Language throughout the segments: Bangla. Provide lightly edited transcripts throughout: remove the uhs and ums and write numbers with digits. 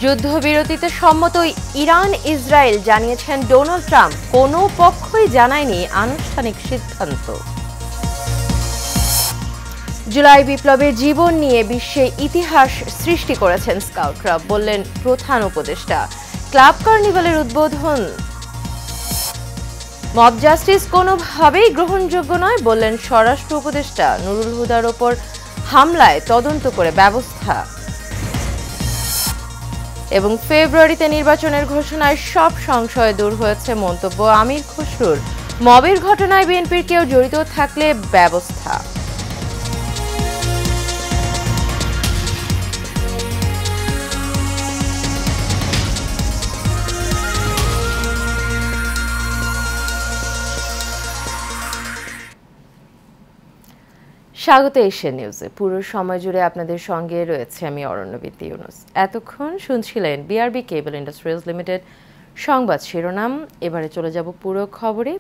যুদ্ধবিরতিতে সম্মত ইরান ইসরায়েল জানিয়েছেন ডোনাল্ড ট্রাম্প, কোনো পক্ষই জানায়নি আনুষ্ঠানিক সিদ্ধান্ত। জুলাই বিপ্লবে জীবন নিয়ে বিশ্বে ইতিহাস সৃষ্টি করেছেন স্কাউটরা, বললেন প্রধান উপদেষ্টা। ক্লাব কার্নিভালের উদ্বোধন। মব জাস্টিস কোনোভাবেই গ্রহণযোগ্য নয়, বললেন স্বরাষ্ট্র উপদেষ্টা। নুরুল হুদার ওপর হামলায় তদন্ত করে ব্যবস্থা। এবং ফেব্রুয়ারিতে নির্বাচনের ঘোষণায় সব সংশয় দূর হয়েছে, মন্তব্য আমির খসরুর। মবের ঘটনায় বিএনপির কেউ জড়িত থাকলে ব্যবস্থা। স্বাগত এশিয়া নিউজে। পুরো সময় জুড়ে আপনাদের সঙ্গে রয়েছে আমি অরণ্যবীতি ইউনুস। এতক্ষণ শুনছিলেন বিআরবি কেবল ইন্ডাস্ট্রিজ লিমিটেড সংবাদ শিরোনাম। এবারে চলে যাব পুরো খবরে।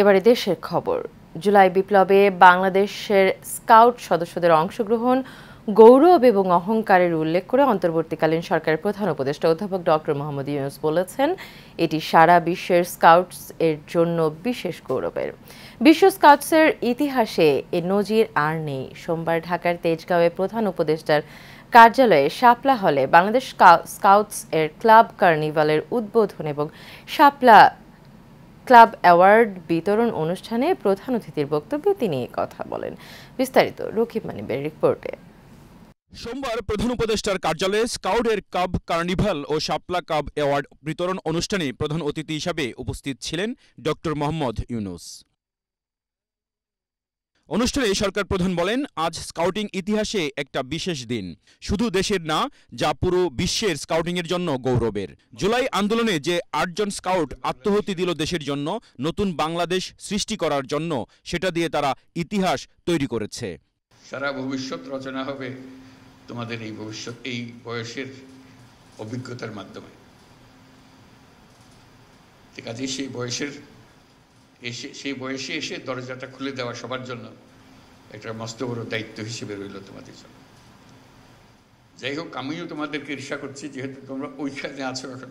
এবারে দেশের খবর। জুলাই বিপ্লবে বাংলাদেশের স্কাউট সদস্যদের অংশগ্রহণ গৌরব এবং অহংকারের উল্লেখ করে অন্তর্বর্তীকালীন সরকারের প্রধান উপদেষ্টা অধ্যাপক ডক্টর মোহাম্মদ ইউনুস বলেছেন, এটি সারা বিশ্বের স্কাউটস এর জন্য বিশেষ গৌরবের। বিশ্ব স্কাউটসের ইতিহাসে এ নজির আর নেই। সোমবার ঢাকার তেজগাঁওয়ে প্রধান উপদেষ্টার কার্যালয়ে শাপলা হলে বাংলাদেশ স্কাউটস এর ক্লাব কার্নিভালের উদ্বোধন এবং শাপলা ক্লাব অ্যাওয়ার্ড বিতরণ অনুষ্ঠানে প্রধান অতিথির বক্তব্যে তিনি এই কথা বলেন। বিস্তারিত রকিব মানিবের রিপোর্টে। সোমবার প্রধান উপদেষ্টার কার্যালয়ে স্কাউটের ক্লাব কার্নিভাল ও শাপলা ক্লাব অ্যাওয়ার্ড বিতরণ অনুষ্ঠানে প্রধান অতিথি হিসাবে উপস্থিত ছিলেন ডক্টর মোহাম্মদ ইউনুস। অনুষ্ঠানে সরকার প্রধান বলেন, আজ স্কাউটিং ইতিহাসে একটা বিশেষ দিন, শুধু দেশের না, যা পুরো বিশ্বের স্কাউটিংয়ের জন্য গৌরবের। জুলাই আন্দোলনে যে 8 জন স্কাউট আত্মহতি দিল দেশের জন্য, নতুন বাংলাদেশ সৃষ্টি করার জন্য, সেটা দিয়ে তারা ইতিহাস তৈরি করেছে। সারা ভবিষ্যৎ রচনা হবে তোমাদের এই ভবিষ্যৎ, এই বয়সের অভিজ্ঞতার মাধ্যমে। ঠিক আছে, সেই বয়সে এসে দরজাটা খুলে দেওয়া সবার জন্য একটা মস্ত বড় দায়িত্ব হিসেবে রইল তোমাদের জন্য। যাই হোক, আমিও তোমাদেরকে ঈর্ষা করছি, যেহেতু তোমরা ওইখানে আছো এখন,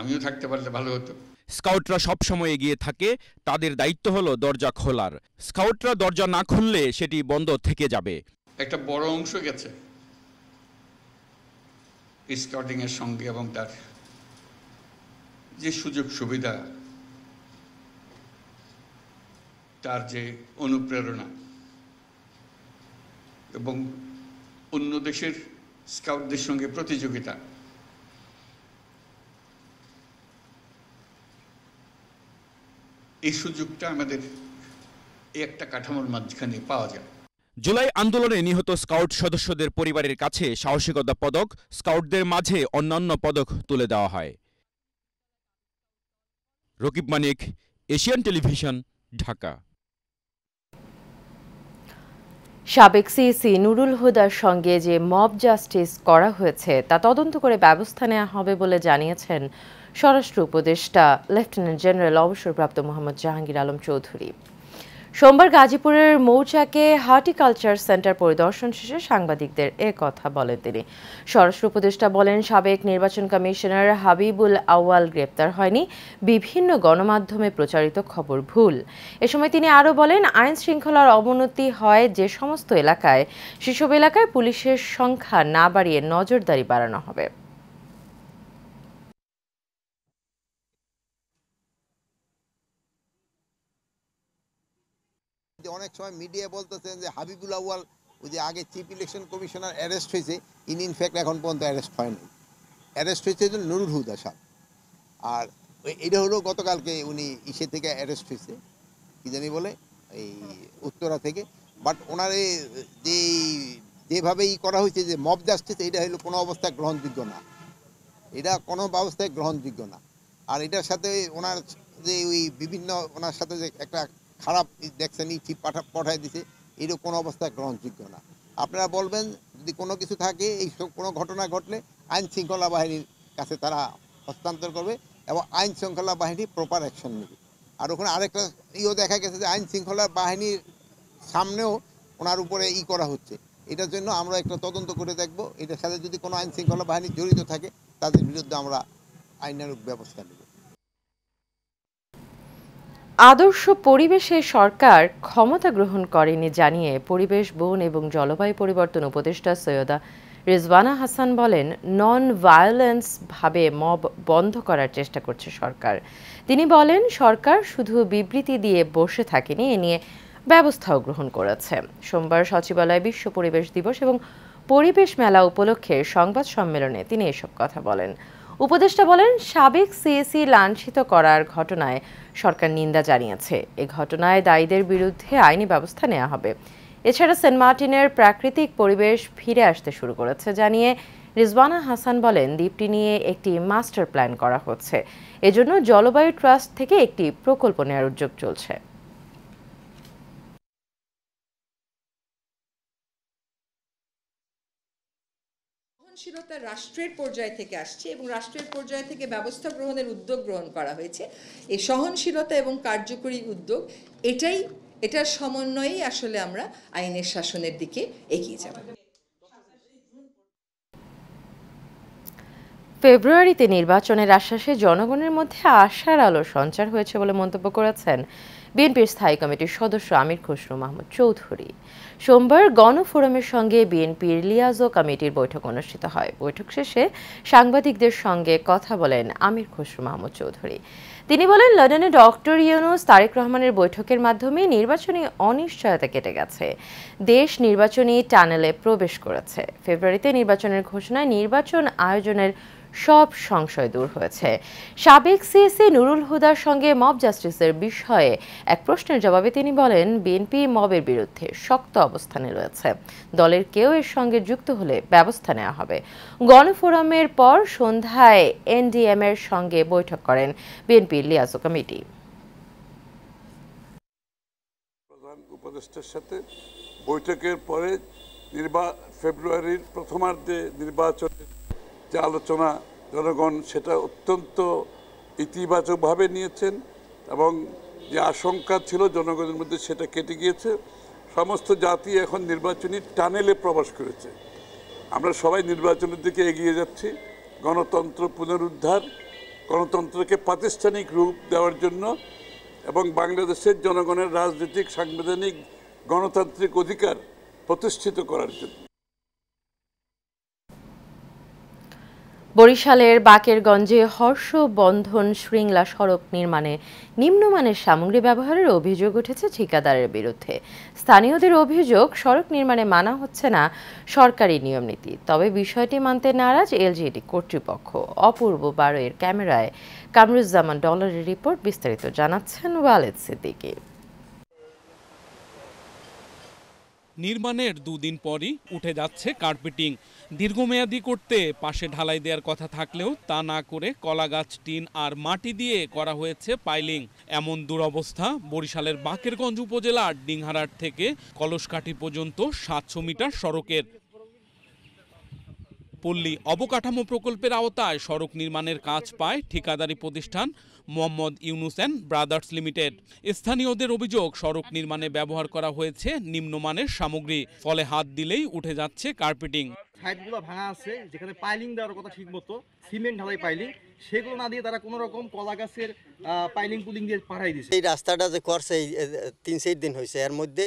আমিও থাকতে পারলে ভালো হতো। স্কাউটরা সবসময় এগিয়ে থাকে, তাদের দায়িত্ব হলো দরজা খোলার। স্কাউটরা দরজা না খুললে সেটি বন্ধ থেকে যাবে। একটা বড় অংশ গেছে স্কাউটিং এর সঙ্গে, এবং তার যে সুযোগ সুবিধা, তার যে অনুপ্রেরণা এবং অন্য দেশের স্কাউটদের সঙ্গে প্রতিযোগিতা, এই সুযোগটা আমাদের এই একটা কাঠামোর মাঝখানে পাওয়া যায়। জুলাই আন্দোলনে নিহত স্কাউট সদস্যদের পরিবারের কাছে সাহসিকতা পদক, স্কাউটদের মাঝে অন্যান্য পদক তুলে দেওয়া হয়। রকিব মানিক, এশিয়ান টেলিভিশন, ঢাকা। সাবেক সিইসি নুরুল হুদার সঙ্গে যে মব জাস্টিস করা হয়েছে তা তদন্ত করে ব্যবস্থা নেওয়া হবে বলে জানিয়েছেন স্বরাষ্ট্র উপদেষ্টা লেফটেন্যান্ট জেনারেল অবসরপ্রাপ্ত মোহাম্মদ জাহাঙ্গীর আলম চৌধুরী। সোমবার গাজীপুরের মৌচাকে হর্টিকালচার সেন্টার পরিদর্শন শেষে সাংবাদিকদের কথা বলেন তিনি। স্বরাষ্ট্র উপদেষ্টা বলেন, সাবেক নির্বাচন কমিশনার হাবিবুল আউয়াল গ্রেপ্তার হয়নি, বিভিন্ন গণমাধ্যমে প্রচারিত খবর ভুল। এ সময় তিনি আরও বলেন, আইন শৃঙ্খলার অবনতি হয় যে সমস্ত এলাকায়, সেসব এলাকায় পুলিশের সংখ্যা না বাড়িয়ে নজরদারি বাড়ানো হবে। অনেক সময় মিডিয়া বলতেছেন যে হাবিবুল আউয়াল, ওই যে আগে চিফ ইলেকশন কমিশনার অ্যারেস্ট হয়েছে, ইনফ্যাক্ট এখন পর্যন্ত অ্যারেস্ট হয়নি। অ্যারেস্ট হয়েছে নুরুল হুদা সাহেব, আর এটা হলো গতকালকে উনি ইসে থেকে অ্যারেস্ট হয়েছে, কি জানি বলে, এই উত্তরা থেকে। বাট ওনার যেভাবে করা হয়েছে যে মব জাস্টিস, এটা হলো কোনো অবস্থায় গ্রহণযোগ্য না, এটা কোনো ব্যবস্থায় গ্রহণযোগ্য না। আর এটার সাথে ওনার যে ওই বিভিন্ন ওনার সাথে যে একটা খারাপ দেখছেন, চিপ পাঠায় দিছে, এরও কোনো অবস্থায় গ্রহণযোগ্য না। আপনারা বলবেন যদি কোনো কিছু থাকে, এই সব কোনো ঘটনা ঘটলে আইন শৃঙ্খলা বাহিনীর কাছে তারা হস্তান্তর করবে এবং আইন শৃঙ্খলা বাহিনী প্রপার অ্যাকশন নেবে। আর ওখানে আরেকটা দেখা গেছে যে আইন শৃঙ্খলা বাহিনীর সামনেও ওনার উপরে করা হচ্ছে, এটার জন্য আমরা একটা তদন্ত করে দেখব, এটার সাথে যদি কোনো আইন শৃঙ্খলা বাহিনী জড়িত থাকে তাদের বিরুদ্ধে আমরা আইনানুগ ব্যবস্থা নেব। আদর্শ পরিবেশে সরকার ক্ষমতা গ্রহণ করেনি জানিয়ে পরিবেশ, বন এবং জলবায়ু পরিবর্তন উপদেষ্টা সৈয়দা রিজওয়ানা হাসান বলেন, নন ভায়োলেন্স ভাবে মব বন্ধ করার চেষ্টা করছে সরকার। তিনি বলেন, সরকার শুধু বিবৃতি দিয়ে বসে থাকেনি, এ নিয়ে ব্যবস্থাও গ্রহণ করেছে। সোমবার সচিবালয়ে বিশ্ব পরিবেশ দিবস এবং পরিবেশ মেলা উপলক্ষে সংবাদ সম্মেলনে তিনি এসব কথা বলেন। উপদেষ্টা বলেন, সাবেক সিএসি লাঞ্ছিত করার ঘটনায় সরকার নিন্দা জানিয়েছে। এ ঘটনায় দায়ীদের বিরুদ্ধে আইনি ব্যবস্থা নেওয়া হবে। এছাড়া সেন্ট মার্টিনের প্রাকৃতিক পরিবেশ ফিরে আসতে শুরু করেছে জানিয়ে রিজওয়ানা হাসান বলেন, দ্বীপটি নিয়ে একটি মাস্টার প্ল্যান করা হচ্ছে। এজন্য জলবায়ু ট্রাস্ট থেকে একটি প্রকল্প নেওয়ার উদ্যোগ চলছে। সহনশীলতা রাষ্ট্রের পর্যায় থেকে আসছে এবং রাষ্ট্রের পর্যায় থেকে ব্যবস্থা গ্রহণের উদ্যোগ গ্রহণ করা হয়েছে। এই সহনশীলতা এবং কার্যকরী উদ্যোগ এটার সমন্বয়েই আসলে আমরা আইনের শাসনের দিকে এগিয়ে যাব। ফেব্রুয়ারিতে নির্বাচনের আশ্বাসে জনগণের মধ্যে আশার আলো সঞ্চার হয়েছে বলে মন্তব্য করেছেন বিএনপির স্থায়ী কমিটির সদস্য আমির খসরু মাহমুদ চৌধুরী। সোমবার গণফোরামের সঙ্গে বিএনপির লিয়াজো কমিটির বৈঠক অনুষ্ঠিত হয়। বৈঠক শেষে সাংবাদিকদের সঙ্গে কথা বলেন আমির খসরু মাহমুদ চৌধুরী। তিনি বলেন, লন্ডনে ডক্টর ইউনূস তারেক রহমানের বৈঠকের মাধ্যমে নির্বাচনী অনিশ্চয়তা কেটে গেছে। দেশ নির্বাচনী টানেলে প্রবেশ করেছে। ফেব্রুয়ারিতে নির্বাচনের ঘোষণায় নির্বাচন আয়োজনের সব সংশয় দূর হয়েছে। সাবেক সিএসি নুরুল হুদার সঙ্গে মব জাস্টিসের বিষয়ে এক প্রশ্নের জবাবে তিনি বলেন, বিএনপি মবের বিরুদ্ধে শক্ত অবস্থানে রয়েছে। দলের কেউ এর সঙ্গে যুক্ত হলে ব্যবস্থা নেওয়া হবে। গণফোরামের পর সন্ধ্যায় এনডিএম এর সঙ্গে বৈঠক করেন বিএনপির লিয়াজো কমিটি। প্রধান উপদেষ্টার সাথে বৈঠকের পরে ফেব্রুয়ারির প্রথমার্ধে নির্বাচনের যে আলোচনা জনগণ সেটা অত্যন্ত ইতিবাচকভাবে নিয়েছেন এবং যে আশঙ্কা ছিল জনগণের মধ্যে সেটা কেটে গিয়েছে। সমস্ত জাতি এখন নির্বাচনী টানেলে প্রবেশ করেছে। আমরা সবাই নির্বাচনের দিকে এগিয়ে যাচ্ছি। গণতন্ত্র পুনরুদ্ধার, গণতন্ত্রকে প্রাতিষ্ঠানিক রূপ দেওয়ার জন্য এবং বাংলাদেশের জনগণের রাজনৈতিক, সাংবিধানিক, গণতান্ত্রিক অধিকার প্রতিষ্ঠিত করার জন্য। বরিশালের বাকেরগঞ্জে হর্ষবন্ধন শৃঙ্খলা সড়ক নির্মাণে নিম্নমানের সামগ্রী ব্যবহারের অভিযোগ উঠেছে ঠিকাদারের বিরুদ্ধে। স্থানীয়দের অভিযোগ, সড়ক নির্মাণে মানা হচ্ছে না সরকারি নিয়মনীতি। তবে বিষয়টি মানতে নারাজ এলজিইডি কর্তৃপক্ষ। অপূর্ব বারোয়ের ক্যামেরায় কামরুজ্জামান ডলারের রিপোর্ট। বিস্তারিত জানাচ্ছেন ওয়ালেদ সিদ্দিকী। নির্মাণের দুদিন পরই উঠে যাচ্ছে কার্পেটিং। দীর্ঘমেয়াদী করতে পাশে ঢালাই দেওয়ার কথা থাকলেও তা না করে কলাগাছ, টিন আর মাটি দিয়ে করা হয়েছে পাইলিং। এমন দুরবস্থা বরিশালের বাকেরগঞ্জ উপজেলার ডিংহারাট থেকে কলসকাঠি পর্যন্ত ৭০০ মিটার সড়কের। পল্লী অবকাঠামো প্রকল্পের আওতায় সড়ক নির্মাণের কাজ পায় ঠিকাদারি প্রতিষ্ঠান Mohammad Yunus and brothers limited. স্থানীয়দের অভিযোগ, সড়ক নির্মাণে ব্যবহার করা হয়েছে নিম্নমানের সামগ্রী, ফলে হাত দিলেই উঠে যাচ্ছে কার্পেটিং। সাইডগুলো ভাঙা আছে, যেখানে পাইলিং দেওয়ার কথা ঠিক মতো সিমেন্ট ঢালাই পাইলিং, সেগুলো না দিয়ে তারা কোনো রকম কলা গাছের পাইলিং পুলিং দিয়ে পাঠাই দিচ্ছে। এই রাস্তাটা যে করছে ৩-৪ দিন হয়েছে, এর মধ্যে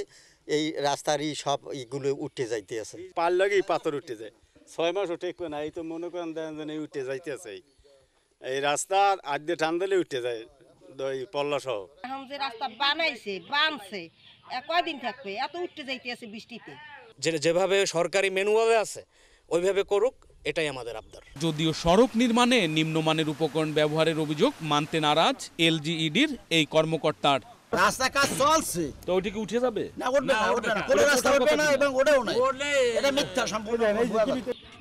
এই রাস্তারই সব এইগুলো উঠে যাইতে আছে। পার লাগেই পাথর উঠে যায়, 6 মাস উঠে না, এই তো মনে করেন উঠে যাইতে আছে। এই রাস্তার আদ্যে ঠান্ডালে উঠে যায় পল্লা সহ। এখন যে রাস্তা বানছে কয়দিন থাকবে, এত উঠতে যাইতে আছে বৃষ্টিতে। যেভাবে সরকারি ম্যানুয়ালে আছে ওইভাবে করুক, এটাই আমাদের আবদার। যদিও সড়ক নির্মাণে নিম্নমানের উপকরণ ব্যবহারের অভিযোগ মানতে নারাজ এলজিইডির এই কর্মকর্তার। রাস্তা কাজ চলছে, তো ওইটিকে উঠে যাবে না, উঠবে না, কোনো রাস্তা উঠবে না এবং ওঠেও না, এটা মিথ্যা সম্পূর্ণ।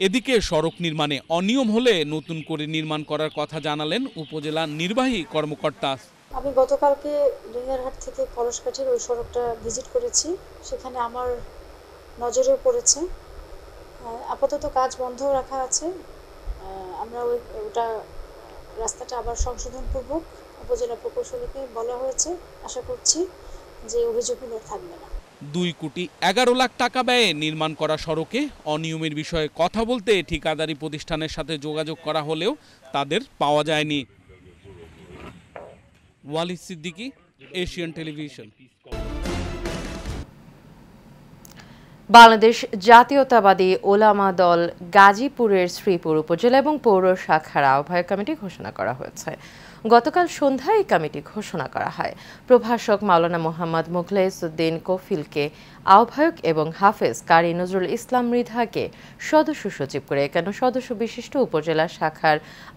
এদিকে সড়ক নির্মাণে অনিয়ম হলে নতুন করে নির্মাণ করার কথা জানালেন উপজেলা নির্বাহী কর্মকর্তা। আমি গতকালকে ডিঙ্গারহাট থেকে কলসকাঠির ওই সড়কটা ভিজিট করেছি, সেখানে আমার নজরে পড়েছে। আপাতত কাজ বন্ধ রাখা আছে। আমরা ওটা রাস্তাটা আবার সংশোধনপূর্বক উপজেলা প্রকৌশলীকে বলা হয়েছে। আশা করছি যে অভিযোগগুলো থাকবে না। 2,11,00,000 টাকা ব্যয়ে নির্মাণ করা সড়কে অনিয়মের বিষয়ে কথা বলতে ঠিকাদারি প্রতিষ্ঠানের সাথে যোগাযোগ করা হলেও তাদের পাওয়া যায়নি। Walid Siddiqui, Asian television. বাংলাদেশ জাতীয়তাবাদী ওলামা দল গাজীপুরের শ্রীপুর উপজেলা এবং পৌর শাখার আহ্বায়ক কমিটি ঘোষণা করা হয়েছে। গতকাল সন্ধ্যায় এই কমিটি ঘোষণা করা হয়। প্রভাষক মাওলানা মোহাম্মদ মুখলেসউদ্দিন কফিলকে আহ্বায়ক এবং হাফেজ কারি নজরুল ইসলাম মৃধাকে সদস্য সচিব করে 51 সদস্য বিশিষ্ট উপজেলা শাখার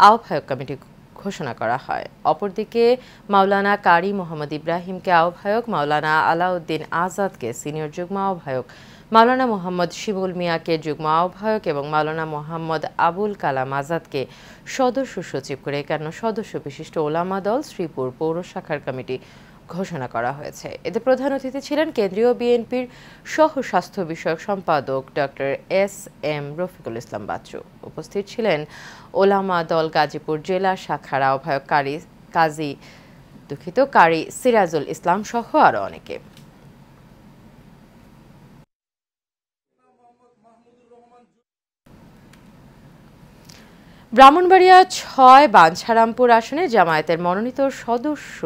আহ্বায়ক কমিটি ঘোষণা করা হয়। অপরদিকে মাওলানা কারি মোহাম্মদ ইব্রাহিমকে আহ্বায়ক, মাওলানা আলাউদ্দিন আজাদকে সিনিয়র যুগ্ম আহ্বায়ক, মাওলানা মোহাম্মদ শিমুল মিয়াকে যুগ্ম আহ্বায়ক এবং মাওলানা মোহাম্মদ আবুল কালাম আজাদকে সদস্য সচিব করে 51 সদস্য বিশিষ্ট ওলামা দল শ্রীপুর পৌর শাখার কমিটি ঘোষণা করা হয়েছে। এতে প্রধান অতিথি ছিলেন কেন্দ্রীয় বিএনপির সহ স্বাস্থ্য বিষয়ক সম্পাদক ডক্টর SM রফিকুল ইসলাম বাচ্চু। উপস্থিত ছিলেন ওলামা দল গাজীপুর জেলা শাখার আহ্বায়ক কারি সিরাজুল ইসলাম সহ আরো অনেকে। ব্রাহ্মণবাড়িয়া ৬ বাঞ্ছারামপুর আসনে জামায়াতের মনোনীত সদস্য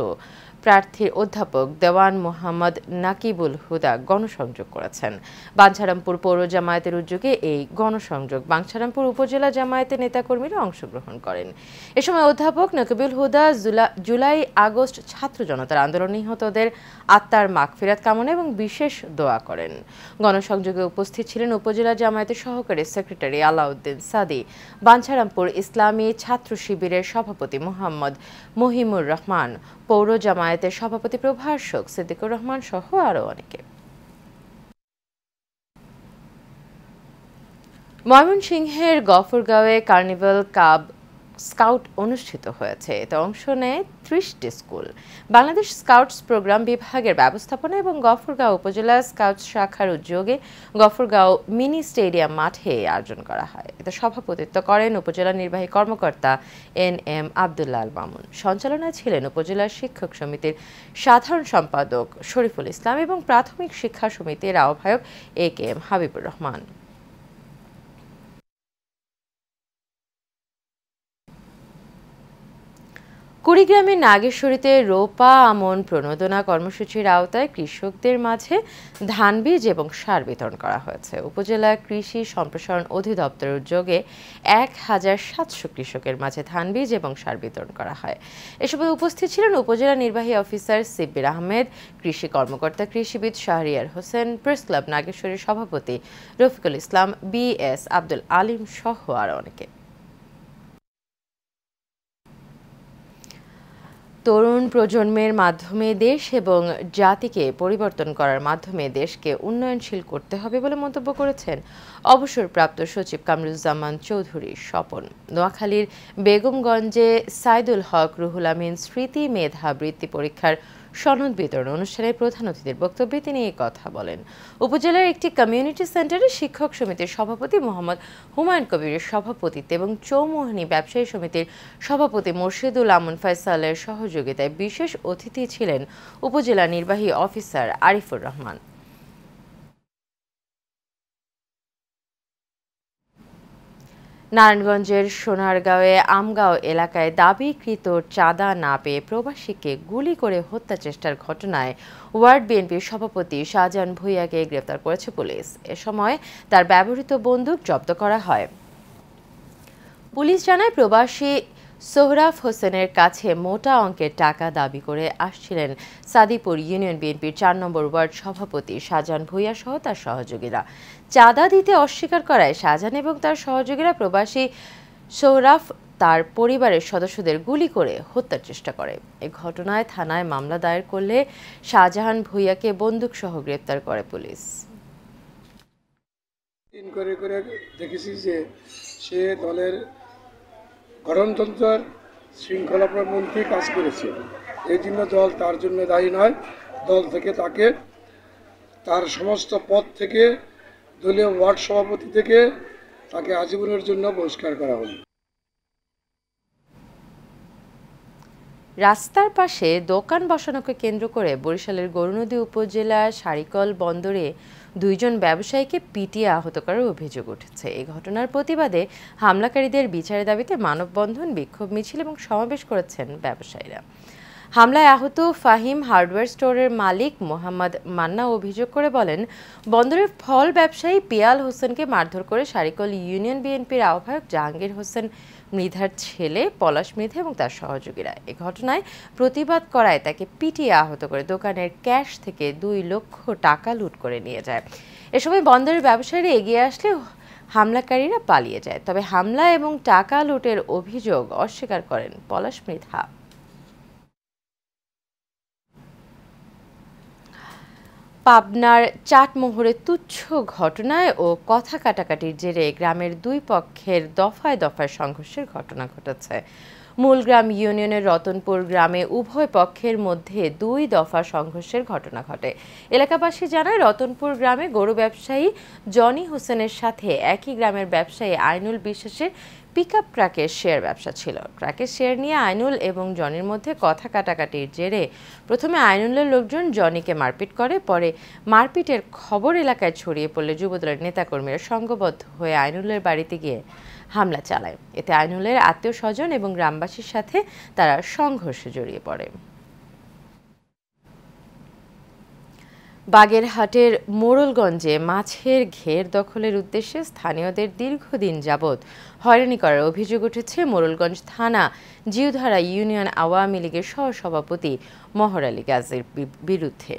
প্রার্থীর অধ্যাপক দেওয়ান মোহাম্মদ নাকিবুল হুদা গণসংযোগ করেছেন। বাঞ্ছারামপুর পৌর জামায়াতের উদ্যোগে এই গণসংযোগ বাঞ্ছারামপুর উপজেলা জামায়াতের নেতাকর্মীরা অংশগ্রহণ করেন। এ সময় অধ্যাপক নাকিবুল হুদা জুলাই আগস্ট ছাত্র জনতার আন্দোলনে নিহতদের আত্মার মাগফিরাত কামনা এবং বিশেষ দোয়া করেন। গণসংযোগে উপস্থিত ছিলেন উপজেলা জামায়াতের সহকারী সেক্রেটারি আলাউদ্দিন সাদি, বাঞ্ছারামপুর ইসলামী ছাত্র শিবিরের সভাপতি মোহাম্মদ মহিমুর রহমান, পৌর জামায়াতের সভাপতি প্রভাষক সিদ্দিকুর রহমান সহ আরো অনেকে। ময়মনসিংহের গফরগাঁওয়ে কার্নিভাল কাব স্কাউট অনুষ্ঠিত হয়েছে। এতে অংশ নেয় 30টি স্কুল। বাংলাদেশ স্কাউটস প্রোগ্রাম বিভাগের ব্যবস্থাপনা এবং গফরগাঁও উপজেলা স্কাউটস শাখার উদ্যোগে গফরগাঁও মিনি স্টেডিয়াম মাঠে আয়োজন করা হয়। এতে সভাপতিত্ব করেন উপজেলা নির্বাহী কর্মকর্তা NM আব্দুল্লাহ আল মামুন। সঞ্চালনায় ছিলেন উপজেলা শিক্ষক সমিতির সাধারণ সম্পাদক শরীফুল ইসলাম এবং প্রাথমিক শিক্ষা সমিতির আহ্বায়ক AKM হাবিবুর রহমান। কুড়িগ্রামের নাগেশ্বরীতে রোপা আমন প্রণোদনা কর্মসূচির আওতায় কৃষকদের মাঝে ধান বীজ এবং সার বিতরণ করা হয়েছে। উপজেলা কৃষি সম্প্রসারণ অধিদপ্তরের উদ্যোগে 1700 কৃষকের মাঝে ধান বীজ এবং সার বিতরণ করা হয়। এ সময় উপস্থিত ছিলেন উপজেলা নির্বাহী অফিসার সিব্বির আহমেদ, কৃষি কর্মকর্তা কৃষিবিদ শাহরিয়ার হোসেন, প্রেস ক্লাব নাগেশ্বরীর সভাপতি রফিকুল ইসলাম, BS আব্দুল আলিম সহ আরো অনেকে। তরুণ প্রজন্মের মাধ্যমে দেশ এবং জাতিকে পরিবর্তন করার মাধ্যমে দেশকে উন্নয়নশীল করতে হবে বলে মন্তব্য করেছেন অবসরপ্রাপ্ত সচিব কামরুজ্জামান চৌধুরী স্বপন। নোয়াখালীর বেগমগঞ্জে সাইদুল হক রুহুল আমিন স্মৃতি মেধা বৃত্তি পরীক্ষার সনদ বিতরণ অনুষ্ঠানে প্রধান অতিথির বক্তব্যে তিনি এই কথা বলেন। উপজেলার একটি কমিউনিটি সেন্টারে শিক্ষক সমিতির সভাপতি মোহাম্মদ হুমায়ুন কবিরের সভাপতিত্বে এবং চৌমোহনী ব্যবসায়ী সমিতির সভাপতি মোর্শেদুল আমন ফয়সালের সহযোগিতায় বিশেষ অতিথি ছিলেন উপজেলা নির্বাহী অফিসার আরিফুর রহমান। নারায়ণগঞ্জের সোনারগাঁওয়ে আমগাঁও এলাকায় দাবিকৃত চাঁদা না পেয়ে প্রবাসীকে গুলি করে হত্যা চেষ্টার ঘটনায় ওয়ার্ড বিএনপির সভাপতি শাহজাহান ভূঁইয়াকে গ্রেফতার করেছে পুলিশ। এ সময় তার ব্যবহৃত বন্দুক জব্দ করা হয়। পুলিশ জানায় প্রবাসী সোহরাফ হোসেনের কাছে মোটা অঙ্কের টাকা দাবি করে আসছিলেন সাদিপুর ইউনিয়ন বিএনপির 4 নম্বর ওয়ার্ড সভাপতি শাহজাহান ভূঁইয়া সহ তার সহযোগীরা। চাঁদা দিতে অস্বীকার করায় শাহজাহান এবং তার সহযোগীরা প্রবাসী সোহরাফ তার পরিবারের সদস্যদের গুলি করে হত্যার চেষ্টা করে। এ ঘটনায় থানায় মামলা দায়ের করলে শাহজাহান ভূঁইয়াকে বন্দুক সহ গ্রেপ্তার করে পুলিশ। ইনকোয়ারি করে দেখেছি যে সে দলের গণতন্ত্রের শৃঙ্খলাপন্থী কাজ করেছে। এই জন্য দল তার জন্য দায়ী নয়। দল থেকে তাকে তার সমস্ত পদ থেকে, দলীয় ওয়ার্ড সভাপতি থেকে তাকে আজীবনের জন্য বহিষ্কার করা হলো। রাস্তার পাশে দোকান বসানোকে কেন্দ্র করে বরিশালের গরুনদী উপজেলা সারিকল বন্দরে 2 জন ব্যবসায়ীকে পিটিয়ে আহত করার অভিযোগ উঠেছে। এই ঘটনার প্রতিবাদে হামলাকারীদের বিচারের দাবিতে মানববন্ধন, বিক্ষোভ মিছিল এবং সমাবেশ করেছেন ব্যবসায়ীরা। হামলায় আহত ফাহিম হার্ডওয়্যার স্টোরের মালিক মোহাম্মদ মান্না অভিযোগ করে বলেন, বন্দরের ফল ব্যবসায়ী পিয়াল হোসেনকে মারধর করে সারিকল ইউনিয়ন বিএনপির আহ্বায়ক জাহাঙ্গীর হোসেন মৃধার ছেলে পলাশ মৃধা এবং তার সহযোগীরা। এ ঘটনায় প্রতিবাদ করায় তাকে পিটিয়ে আহত করে দোকানের ক্যাশ থেকে 2 লক্ষ টাকা লুট করে নিয়ে যায়। এ সময় বন্দরের ব্যবসায়ীরা এগিয়ে আসলে হামলাকারীরা পালিয়ে যায়। তবে হামলা এবং টাকা লুটের অভিযোগ অস্বীকার করেন পলাশ মৃধা। পাবনার চাটমোহরে তুচ্ছ ঘটনায় ও কথা কাটাকাটির জেরে গ্রামের 2 পক্ষের দফায় দফায় সংঘর্ষের ঘটনা ঘটেছে। মূলগ্রাম ইউনিয়নের রতনপুর গ্রামে উভয় পক্ষের মধ্যে 2 দফা সংঘর্ষের ঘটনা ঘটে। এলাকাবাসী জানায়, রতনপুর গ্রামে গরু ব্যবসায়ী জনি হোসেনের সাথে একই গ্রামের ব্যবসায়ী আইনুল বিশ্বাসের পিকআপ ট্রাকের শেয়ার ব্যবসা ছিল। ট্রাকের শেয়ার নিয়ে আইনুল এবং জনির মধ্যে কথা কাটাকাটির জেরে প্রথমে আইনুলের লোকজন জনিকে মারপিট করে। পরে মারপিটের খবর এলাকায় ছড়িয়ে পড়লে যুবদলের নেতাকর্মীরা সংঘবদ্ধ হয়ে আইনুলের বাড়িতে গিয়ে হামলা চালায়। এতে আইনুলের আত্মীয় স্বজন এবং গ্রামবাসীর সাথে তারা সংঘর্ষে জড়িয়ে পড়ে। বাগেরহাটের মোড়লগঞ্জে মাছের ঘের দখলের উদ্দেশ্যে স্থানীয়দের দীর্ঘদিন যাবৎ হয়রানি করার অভিযোগ উঠেছে মোড়লগঞ্জ থানা জিউধারা ইউনিয়ন আওয়ামী লীগের সহসভাপতি মহর আলী গাজীর বিরুদ্ধে।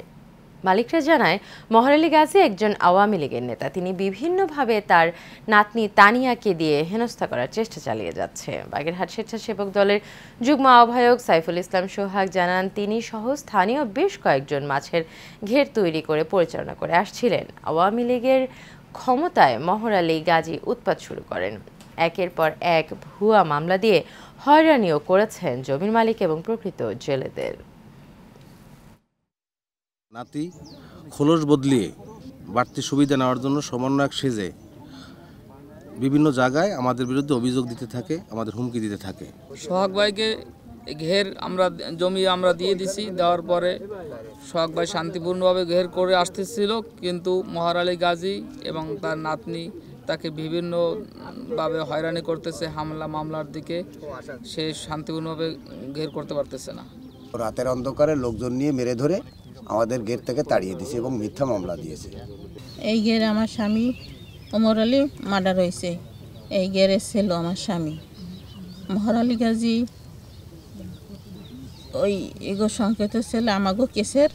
মালিকরা জানায়, মহর আলী গাজী একজন আওয়ামী লীগের নেতা। তিনি বিভিন্নভাবে তার নাতনি তানিয়াকে দিয়ে হেনস্থা করার চেষ্টা চালিয়ে যাচ্ছে। বাগেরহাট স্বেচ্ছাসেবক দলের যুগ্ম আহ্বায়ক সাইফুল ইসলাম সোহাগ জানান, তিনি সহ স্থানীয় বেশ কয়েকজন মাছের ঘের তৈরি করে পরিচালনা করে আসছিলেন। আওয়ামী লীগের ক্ষমতায় মহর আলী গাজী উৎপাত শুরু করেন। একের পর এক ভুয়া মামলা দিয়ে হয়রানিও করেছেন জমির মালিক এবং প্রকৃত জেলেদের। নাতি খোলস বদলিয়ে বাড়তি সুবিধা নেওয়ার জন্য সমন্বয়ক সেজে বিভিন্ন জায়গায় আমাদের বিরুদ্ধে অভিযোগ দিতে থাকে, আমাদের হুমকি দিতে থাকে। সোহাগ ভাইকে ঘের জমি আমরা দিয়ে দিছি, দেওয়ার পরে সোহাগ ভাই শান্তিপূর্ণভাবে ঘের করে আসতেছিল, কিন্তু মহর আলী গাজী এবং তার নাতনি তাকে বিভিন্নভাবে হয়রানি করতেছে। মামলার দিকে সে শান্তিপূর্ণভাবে ঘের করতে পারতেছে না। রাতের অন্ধকারে লোকজন নিয়ে মেরে ধরে আমাদের গেট থেকে তাড়িয়ে দিয়েছে এবং মিথ্যা মামলা দিয়েছে। এই গেরে আমার স্বামী ওমর আলী মার্ডার হয়েছে। এই গেরে ছিল আমার স্বামী মহর আলী গাজী। ওই এগো সংকেত ছেলে আমাকে কেসের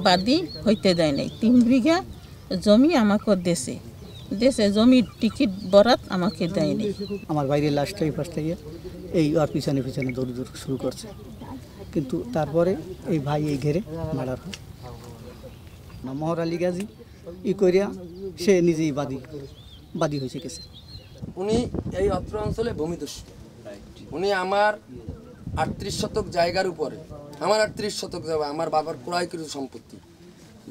বাদী হইতে দেয় নাই। 3 বিঘা জমি আমাকে দেশে জমির টিকিট বরাত আমাকে দেয়নি। আমার বাইরের লাস্টটাই ফার্স্ট থেকে এই আর পিছনে পিছনে দৌড় শুরু করছে, কিন্তু তারপরে এই ভাই এই ঘেরে মার্ডার হয়। মহর আলী গাজী করিয়া সে নিজেই বাদী হয়েছে কেসে। উনি এই অত্র অঞ্চলে ভূমিদস্যু। উনি আমার 38 শতক জায়গার উপরে, আমার 38 শতক জায়গা আমার বাবার ক্রয়কৃত সম্পত্তি।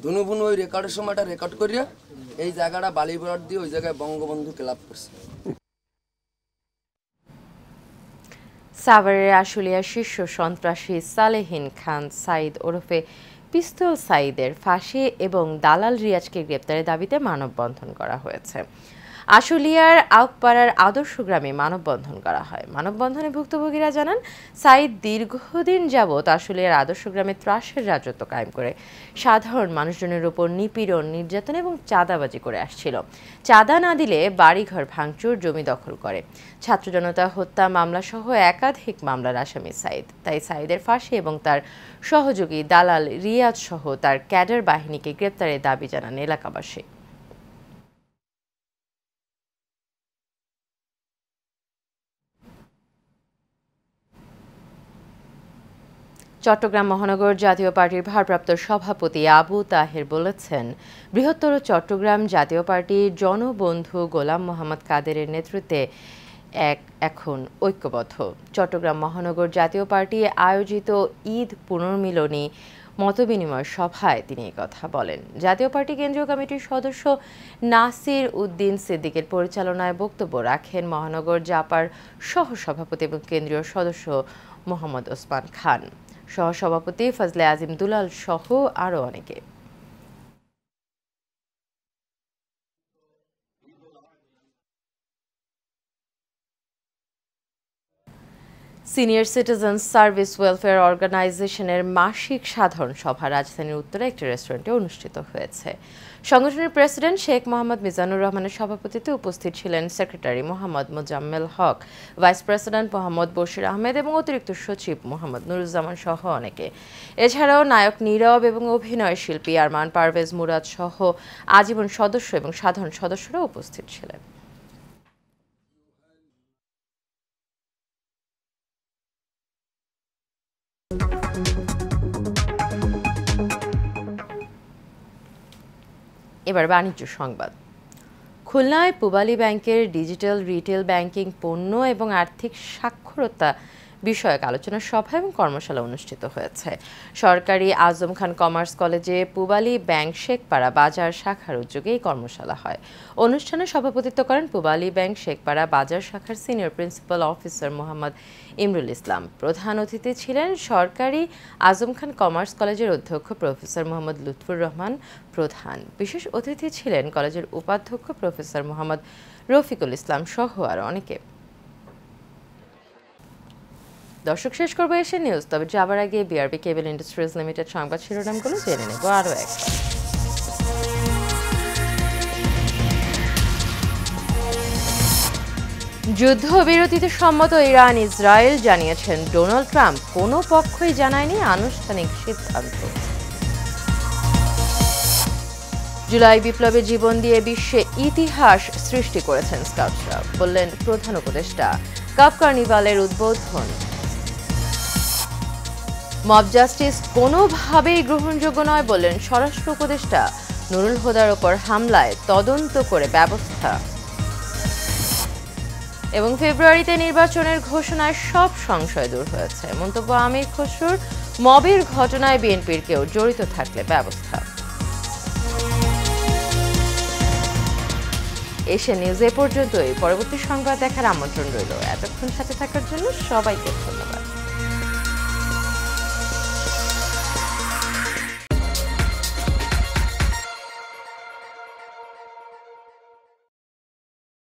ধুনু বুনু ওই রেকর্ডের সময়টা রেকর্ড করিয়া এই জায়গাটা বালি বরাদ দিয়ে ওই জায়গায় বঙ্গবন্ধু ক্লাব করছে। সাভারের আশুলিয়ার শীর্ষ সন্ত্রাসী সালেহিন খান সাইদ ওরফে পিস্তল সাইদের ফাঁসি এবং দালাল রিয়াজকে গ্রেপ্তারের দাবিতে মানববন্ধন করা হয়েছে। আশুলিয়ার আউকপাড়ার আদর্শ গ্রামে মানববন্ধন করা হয়। মানববন্ধনে ভুক্তভোগীরা জানান, সাইদ দীর্ঘদিন যাবৎ আশুলিয়ার আদর্শ গ্রামে ত্রাসের রাজত্ব কায়েম করে সাধারণ মানুষজনের উপর নিপীড়ন, নির্যাতন এবং চাঁদাবাজি করে আসছিল। চাঁদা না দিলে বাড়িঘর ভাঙচুর, জমি দখল করে। ছাত্র জনতা হত্যা মামলা সহ একাধিক মামলার আসামি সাইদ। তাই সাইদের ফাঁসি এবং তার সহযোগী দালাল রিয়াজ সহ তার ক্যাডার বাহিনীকে গ্রেপ্তারের দাবি জানান এলাকাবাসী। চট্টগ্রাম মহানগর জাতীয় পার্টির ভারপ্রাপ্ত সভাপতি আবু তাহের বলেছেন, বৃহত্তর চট্টগ্রাম জাতীয় পার্টি জনবন্ধু গোলাম মোহাম্মদ কাদেরের নেতৃত্বে এখন ঐক্যবদ্ধ। চট্টগ্রাম মহানগর জাতীয় পার্টি আয়োজিত ঈদ পুনর্মিলনী মতবিনিময় সভায় তিনি কথা বলেন। জাতীয় পার্টি কেন্দ্রীয় কমিটির সদস্য নাসির উদ্দিন সিদ্দিকের পরিচালনায় বক্তব্য রাখেন মহানগর জাপার সহসভাপতি এবং কেন্দ্রীয় সদস্য মোহাম্মদ ওসমান খান। সহসভাপতি ফজলে আজিম দুলাল সহ আরও অনেকে। সিনিয়র সিটিজেন সার্ভিস ওয়েলফেয়ার অর্গানাইজেশনের মাসিক সাধারণ সভা রাজধানীর উত্তরে একটি রেস্টুরেন্টে অনুষ্ঠিত হয়েছে। সংগঠনের প্রেসিডেন্ট শেখ মোহাম্মদ মিজানুর রহমানের সভাপতিত্বে উপস্থিত ছিলেন secretary Mohammad Mozammel Haque, vice president Mohammad Bashir Ahmed এবং অতিরিক্ত সচিব মোহাম্মদ নুরুজ্জামান সহ অনেকে। এছাড়াও নায়ক নীরব এবং অভিনয় শিল্পী আরমান পারভেজ মুরাদ সহ আজীবন সদস্য এবং সাধারণ সদস্যরা উপস্থিত ছিলেন। এবার বাণিজ্য সংবাদ। খুলনায় পূবালী ব্যাংকের ডিজিটাল রিটেল ব্যাংকিং পণ্য এবং আর্থিক সাক্ষরতা বিষয়ক আলোচনা সভা এবং কর্মশালা অনুষ্ঠিত হয়েছে। সরকারি আজম খান কমার্স কলেজে পূবালী ব্যাংক শেখপাড়া বাজার শাখার উদ্যোগে এই কর্মশালা হয়। অনুষ্ঠানে সভাপতিত্ব করেন পূবালী ব্যাংক শেখপাড়া বাজার শাখার senior principal officer Mohammad Imrul Islam. প্রধান অতিথি ছিলেন সরকারি আজম খান কমার্স কলেজের অধ্যক্ষ প্রফেসর মোহাম্মদ লুৎফুর রহমান প্রধান। বিশেষ অতিথি ছিলেন কলেজের উপাধ্যক্ষ প্রফেসর মোহাম্মদ রফিকুল ইসলাম সহ আরও অনেকে। দর্শক, শেষ করবো এশিয়ান নিউজ, তবে যাবার আগে বিআরবি কেবল ইন্ডাস্ট্রিজ লিমিটেড সংবাদ শিরোনামগুলো জেনে নেব আরও একবার। যুদ্ধবিরতিতে সম্মত ইরান ইসরায়েল জানিয়েছেন ডোনাল্ড ট্রাম্প কোনো পক্ষই জানায়নি আনুষ্ঠানিক সিদ্ধান্ত। জুলাই বিপ্লবে জীবন দিয়ে বিশ্বে ইতিহাস সৃষ্টি করেছেন স্কাউটসরা, বললেন প্রধান উপদেষ্টা। কাপ কার্নিভালের উদ্বোধন। মব জাস্টিস কোনোভাবেই গ্রহণযোগ্য নয় বললেন স্বরাষ্ট্র উপদেষ্টা। নুরুল হুদার ওপর হামলায় তদন্ত করে ব্যবস্থা। এবং ফেব্রুয়ারিতে নির্বাচনের ঘোষণায় সব সংশয় দূর হয়েছে, মন্তব্য আমির খসরুর। মবের ঘটনায় বিএনপির কেউ জড়িত থাকলে ব্যবস্থা। এশিয়ান নিউজ এ পর্যন্তই। পরবর্তী সংবাদ দেখার আমন্ত্রণ রইল। এতক্ষণ সাথে থাকার জন্য সবাইকে ধন্যবাদ।